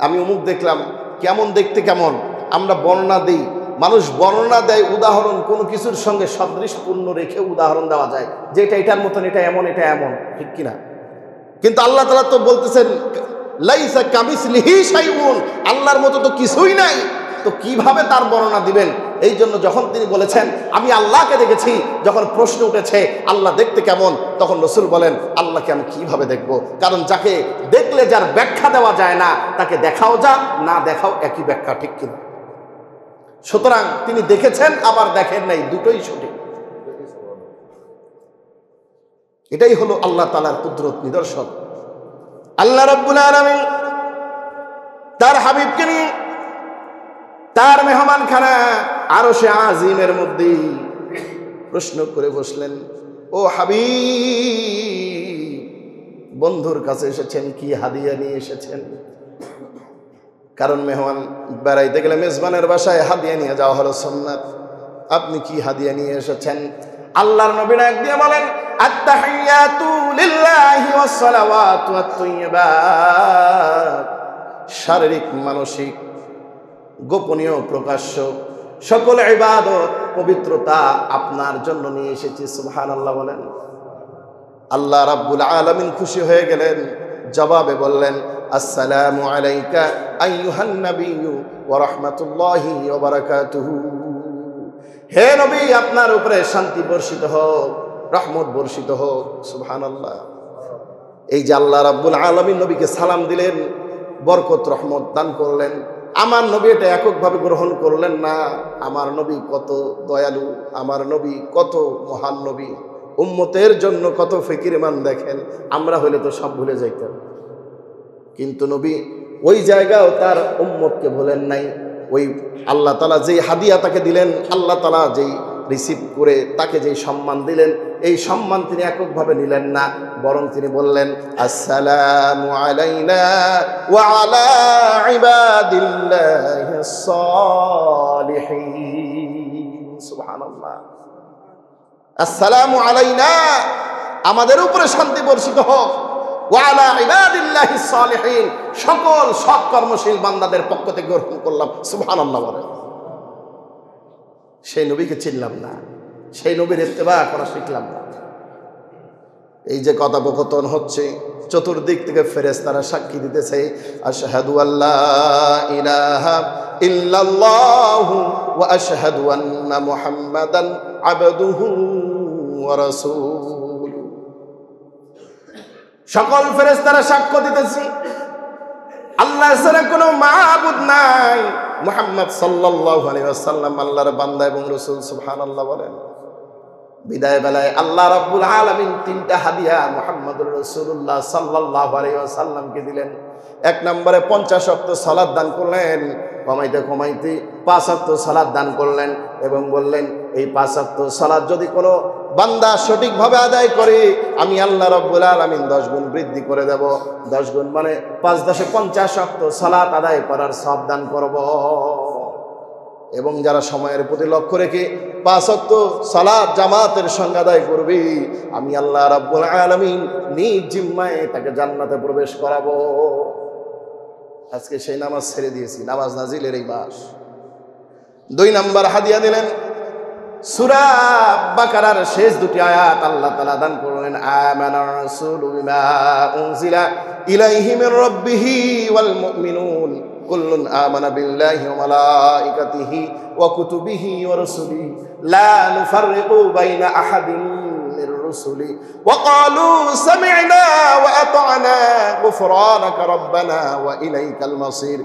আমি অমুক দেখলাম, কেমন দেখতে কেমন, আমরা বর্ণনা দিই। মানুষ বর্ণনা দেয়, উদাহরণ কোনো কিছুর সঙ্গে সদৃশপূর্ণ রেখে উদাহরণ দেওয়া যায় যে এটা এটার মতন, এটা এমন, এটা এমন, ঠিক কিনা? কিন্তু আল্লাহ তাআলা তো বলতেছেন লাইসা কামিসলিহি শাইউন, আল্লাহর মতো তো কিছুই নাই, তো কিভাবে তার বর্ণনা দিবেন? এই জন্য যখন তিনি বলেছেন আমি আল্লাহকে দেখেছি, যখন প্রশ্ন উঠেছে আল্লাহ দেখতে কেমন, তখন রাসূল বলেন আল্লাহকে আমি কিভাবে দেখব? কারণ যাকে দেখলে যার ব্যাখ্যা দেওয়া যায় না, তাকে দেখাও যা না দেখাও একই ব্যাখ্যা, ঠিক কিনা? সুতরাং তিনি দেখেছেন আবার দেখেন নাই, দুটোই সঠিক। এটাই হলো আল্লাহ তাআলার কুদরত নিদর্শন। আল্লাহ রাব্বুল আলামিন তার হাবিবকে নিয়ে তার মেহমানখানা আরশে আজিমের মধ্যে প্রশ্ন করে বসলেন, ও হাবিব, বন্ধুর কাছে এসেছেন, কি হাদিয়া নিয়ে এসেছেন? কারণ মেহমান বেড়াইতে গেলে মেজবানের বাসায় হাদিয়া নিয়ে যাওয়া হলো সুন্নাত। আপনি কি হাদিয়া নিয়ে এসেছেন? আল্লাহর নবী ডাক দিয়ে বলেন, আত-তাহিয়াতু লিল্লাহি ওয়াস-সালাওয়াতু ওয়াত-তাইয়্যিবাত, শারীরিক মানসিক গোপনীয় প্রকাশ্য সকল ইবাদত পবিত্রতা আপনার জন্য নিয়ে এসেছি। সুবহানাল্লাহ বলেন। আল্লাহ রাব্বুল আলামিন খুশি হয়ে গেলেন, জবাবে বললেন আসসালামু আলাইকা আইয়ুহান নাবিয়্যু ওয়া রাহমাতুল্লাহি ওয়া বারাকাতুহু। হে নবী, আপনার উপরে শান্তি বর্ষিত হোক, রহমত বর্ষিত হোক। সুবহানাল্লাহ। এই যে আল্লাহ রাব্বুল আলামিন নবীকে সালাম দিলেন, বরকত রহমত দান করলেন। আমার নবী এটা এককভাবে গ্রহণ করলেন না। আমার নবী কত দয়ালু, আমার নবী কত মহান নবী, উম্মতের জন্য কত ফিকিরমান। দেখেন, আমরা হইলে তো সব ভুলে যাইতাম, কিন্তু নবী ওই জায়গাও তার উম্মতকে ভুলেন নাই। ওই আল্লাহ তাআলা যেই হাদিয়া তাকে দিলেন, আল্লাহ তাআলা যেই রিসিভ করে তাকে যেই সম্মান দিলেন, এই সম্মান তিনি এককভাবে নিলেন না, বরং তিনি বললেন আসসালামু আলাইনা ওয়া আলা ইবাদিল্লাহিস সালিহিন। সুবহানাল্লাহ। আসসালামু আলাইনা, আমাদের উপরে শান্তি বর্ষিত হোক, ওয়া আলা ইবাদিল্লাহিস সালিহিন, সকল সৎকর্মশীল বান্দাদের পক্ষ থেকে গ্রহণ করলাম। সুবহানাল্লাহ বলেন। সেই নবীকে চিনলাম না, সেই নবীর ইত্তেবা করা শিখলাম না। এই যে কথোপকথন হচ্ছে, চতুর্দিক থেকে ফেরেশতারা সাক্ষী দিতেছে আশহাদু আল্লা ইলাহা ইল্লাল্লাহু ওয়া আশহাদু আন্না মুহাম্মাদান আবদুহু ওয়া রাসূলুহু। সকল ফেরেশতারা সাক্ষ্য দিতেছে আল্লাহ ছাড়া কোনো মাবুদ নাই, মুহাম্মদ সাল্লাল্লাহু আলাইহি ওয়াসাল্লাম আল্লাহর বান্দা এবং রাসূল। সুবহানাল্লাহ বলেন। বিদায় বেলায় আল্লাহ রাব্বুল আলামিন তিনটা হাদিয়া মুহাম্মদুর রাসূলুল্লাহ সাল্লাল্লাহু আলাইহি ওয়াসাল্লামকে দিলেন। এক নম্বরে 50 ওয়াক্ত সালাত দান করলেন, কমাইতে কমাইতে 5 ওয়াক্ত সালাত দান করলেন এবং বললেন এই 5 ওয়াক্ত সালাত যদি কোনো বান্দা সঠিকভাবে আদায় করে, আমি আল্লাহ রাব্বুল আলামিন 10 গুণ বৃদ্ধি করে দেব। 10 গুণ মানে 5 10 50 ওয়াক্ত সালাত আদায় করার সব দান করব। এবং যারা সময়ের প্রতি লক্ষ্য রেখে 5 ওয়াক্ত সালাত জামাতের সঙ্গে আদায় করবে, আমি আল্লাহ রাব্বুল আলামিন নিজ জিম্মায় তাকে জান্নাতে প্রবেশ করাবো। আজকে সেই নামাজ ছেড়ে দিয়েছি, নামাজ নাজিলের এই মাস। 2 নম্বর হাদিয়া দিলেন সূরা বাকারার শেষ 2টি আয়াত আল্লাহ তাআলা দান করলেন আমানার রাসূলু বিমা উনজিলা ইলাইহি মির রাব্বিহি ওয়াল মুমিনুন কুল্লুন আমানা বিল্লাহি ওয়া মালাইকাতিহি ওয়া কুতুবিহি ওয়া রাসূলিহি লা নুফাররিকু বাইনা আহাদিন মির রুসুলি ওয়া ক্বালু সামি'না ওয়া আতা'না গুফরানাকা রাব্বানা ওয়া ইলাইকাল মাসির।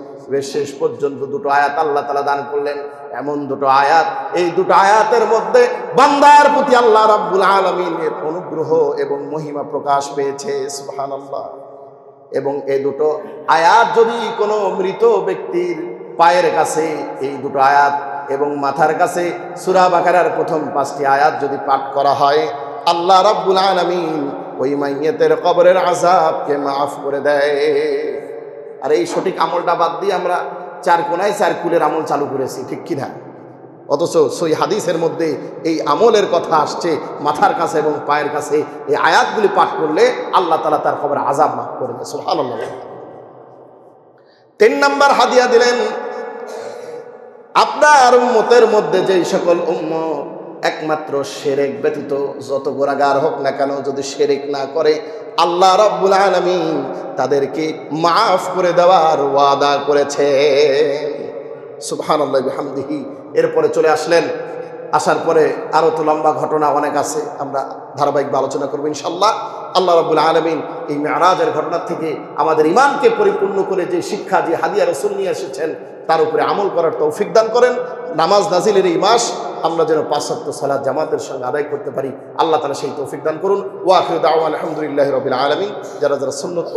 শেষ পর্যন্ত 2টো আয়াত আল্লাহ তাআলা দান করলেন। এমন 2টো আয়াত, এই 2টো আয়াতের মধ্যে বান্দার প্রতি আল্লাহ রাব্বুল আলামিনের অনুগ্রহ এবং মহিমা প্রকাশ পেয়েছে। সুবহানাল্লাহ। এবং এই 2টো আয়াত যদি কোনো মৃত ব্যক্তির পায়ের কাছে এই 2টো আয়াত এবং মাথার কাছে সূরা বাকারার প্রথম 5টি আয়াত যদি পাঠ করা হয়, আল্লাহ রাব্বুল আলামিন ওই মাইয়িতের কবরের আযাবকে মাফ করে দেয়। আর এই সঠিক আমলটা বাদ দিয়ে আমরা 4 কোনায় 4 কুলের আমল চালু করেছি, ঠিক কি না? অথচ সই হাদিসের মধ্যে এই আমলের কথা আসছে মাথার কাছে এবং পায়ের কাছে। এই আয়াতগুলি পাঠ করলে আল্লাহ তাআলা তার কবরের আযাব মাফ করে দেয়। সুবহানাল্লাহ। 3 নম্বর হাদিয়া দিলেন আপনার উম্মতের মধ্যে যেই সকল উম্মত একমাত্র শিরক ব্যতীত যত গুনাহগার হোক না কেন, যদি শিরক না করে, আল্লাহ রাব্বুল আলামিন তাদেরকে মাফ করে দেওয়ার ওয়াদা করেছে। সুবহানাল্লাহি বিহামদিহি। এরপরে চলে আসলেন, আসার পরে আরো তো লম্বা ঘটনা অনেক আছে, আমরা ধারাবাহিক আলোচনা করব ইনশাআল্লাহ। আল্লাহ রাব্বুল আলামিন এই মিরাজের ঘটনা থেকে আমাদের ঈমানকে পরিপূর্ণ করে যে শিক্ষা, যে হাদিয়া রাসূল নিয়ে এসেছেন, তার উপরে আমল করার তৌফিক দান করেন। নামাজ নাজিলের এই মাস আমরা যেন 5 ওয়াক্ত সালাত জামাতের সঙ্গে আদায় করতে পারি, আল্লাহ তাআলা সেই তৌফিক দান করুন। ওয়া আখিরু দাওয়ানা আলহামদুলিল্লাহি রাব্বিল আলামিন। যারা যারা সুন্নাত